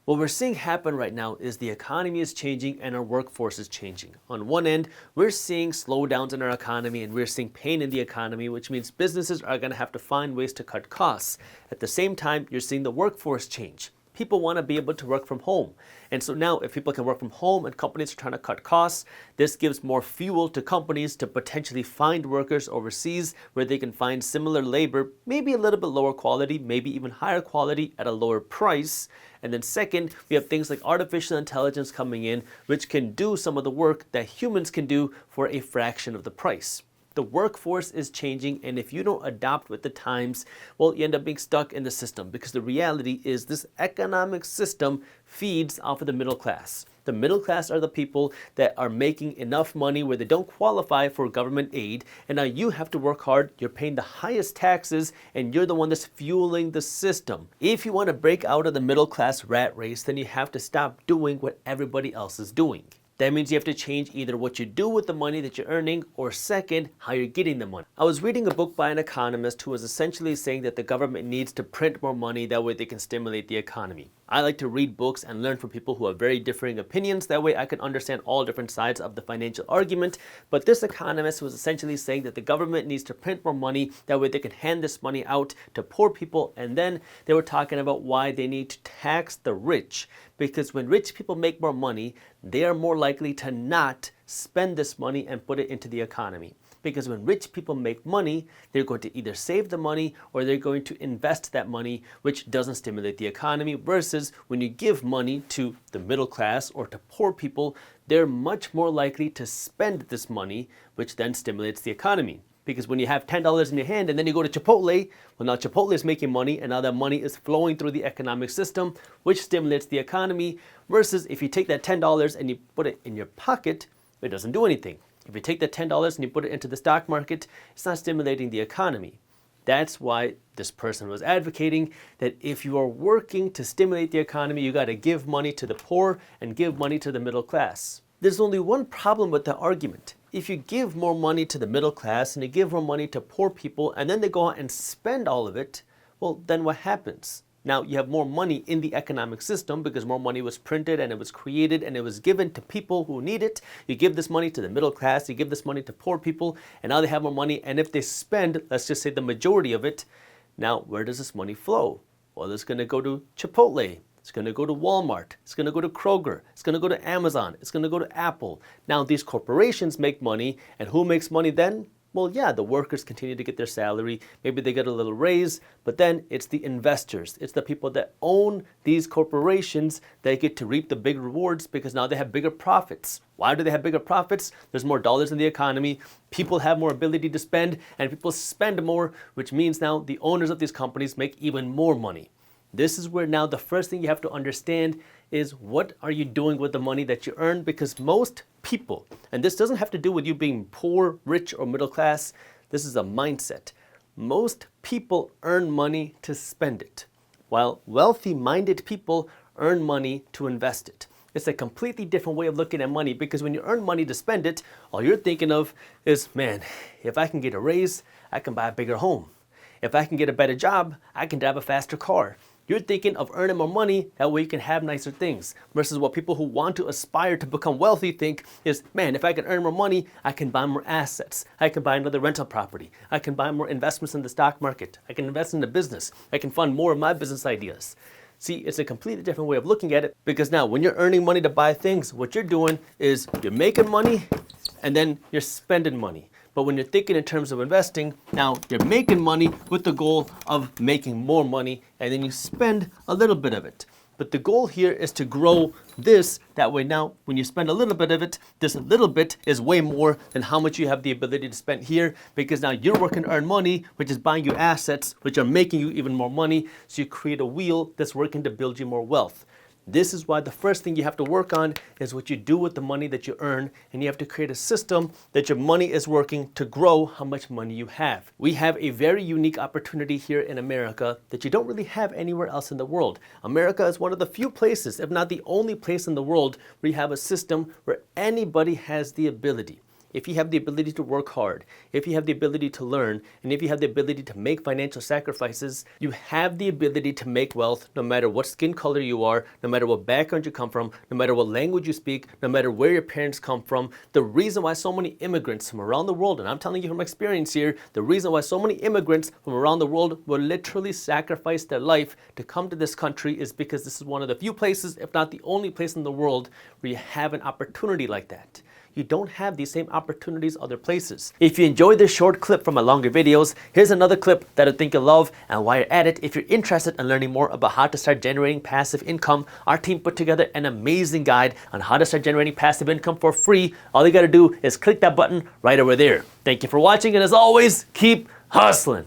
What we're seeing happen right now is the economy is changing and our workforce is changing. On one end, we're seeing slowdowns in our economy and we're seeing pain in the economy, which means businesses are going to have to find ways to cut costs. At the same time, you're seeing the workforce change. People want to be able to work from home. And so now if people can work from home and companies are trying to cut costs, this gives more fuel to companies to potentially find workers overseas where they can find similar labor, maybe a little bit lower quality, maybe even higher quality at a lower price. And then second, we have things like artificial intelligence coming in, which can do some of the work that humans can do for a fraction of the price. The workforce is changing, and if you don't adapt with the times, well, you end up being stuck in the system, because the reality is this economic system feeds off of the middle class. The middle class are the people that are making enough money where they don't qualify for government aid, and now you have to work hard, you're paying the highest taxes, and you're the one that's fueling the system. If you want to break out of the middle class rat race, then you have to stop doing what everybody else is doing. That means you have to change either what you do with the money that you're earning, or second, how you're getting the money. I was reading a book by an economist who was essentially saying that the government needs to print more money, that way they can stimulate the economy. I like to read books and learn from people who have very differing opinions, that way I can understand all different sides of the financial argument. But this economist was essentially saying that the government needs to print more money, that way they can hand this money out to poor people, and then they were talking about why they need to tax the rich. Because when rich people make more money, they are more likely to not spend this money and put it into the economy. Because when rich people make money, they're going to either save the money or they're going to invest that money, which doesn't stimulate the economy. Versus when you give money to the middle class or to poor people, they're much more likely to spend this money, which then stimulates the economy. Because when you have $10 in your hand and then you go to Chipotle, well, now Chipotle is making money and now that money is flowing through the economic system, which stimulates the economy. Versus if you take that $10 and you put it in your pocket, it doesn't do anything. If you take that $10 and you put it into the stock market, it's not stimulating the economy. That's why this person was advocating that if you are working to stimulate the economy, you got to give money to the poor and give money to the middle class. There's only one problem with the argument. If you give more money to the middle class and you give more money to poor people and then they go out and spend all of it, well, then what happens? Now you have more money in the economic system because more money was printed and it was created and it was given to people who need it. You give this money to the middle class, you give this money to poor people, and now they have more money. And if they spend, let's just say the majority of it, now where does this money flow? Well, it's going to go to Chipotle. It's going to go to Walmart. It's going to go to Kroger. It's going to go to Amazon. It's going to go to Apple. Now these corporations make money, and who makes money then? Well, yeah, the workers continue to get their salary. Maybe they get a little raise, but then it's the investors. It's the people that own these corporations that get to reap the big rewards because now they have bigger profits. Why do they have bigger profits? There's more dollars in the economy. People have more ability to spend, and people spend more, which means now the owners of these companies make even more money. This is where now the first thing you have to understand is what are you doing with the money that you earn? Because most people, and this doesn't have to do with you being poor, rich, or middle class, this is a mindset. Most people earn money to spend it, while wealthy-minded people earn money to invest it. It's a completely different way of looking at money because when you earn money to spend it, all you're thinking of is, man, if I can get a raise, I can buy a bigger home. If I can get a better job, I can drive a faster car. You're thinking of earning more money, that way you can have nicer things. Versus what people who want to aspire to become wealthy think is, man, if I can earn more money, I can buy more assets. I can buy another rental property. I can buy more investments in the stock market. I can invest in the business. I can fund more of my business ideas. See, it's a completely different way of looking at it because now when you're earning money to buy things, what you're doing is you're making money and then you're spending money. But when you're thinking in terms of investing, now you're making money with the goal of making more money, and then you spend a little bit of it. But the goal here is to grow this. That way now, when you spend a little bit of it, this little bit is way more than how much you have the ability to spend here, because now you're working to earn money, which is buying you assets, which are making you even more money. So you create a wheel that's working to build you more wealth. This is why the first thing you have to work on is what you do with the money that you earn, and you have to create a system that your money is working to grow how much money you have. We have a very unique opportunity here in America that you don't really have anywhere else in the world. America is one of the few places, if not the only place in the world, where you have a system where anybody has the ability. if you have the ability to work hard, if you have the ability to learn, and if you have the ability to make financial sacrifices, you have the ability to make wealth no matter what skin color you are, no matter what background you come from, no matter what language you speak, no matter where your parents come from. The reason why so many immigrants from around the world, and I'm telling you from experience here, the reason why so many immigrants from around the world will literally sacrifice their life to come to this country is because this is one of the few places, if not the only place in the world, where you have an opportunity like that. You don't have these same opportunities other places. If you enjoyed this short clip from my longer videos, here's another clip that I think you'll love. And while you're at it, if you're interested in learning more about how to start generating passive income, our team put together an amazing guide on how to start generating passive income for free. All you gotta do is click that button right over there. Thank you for watching, and as always, keep hustling.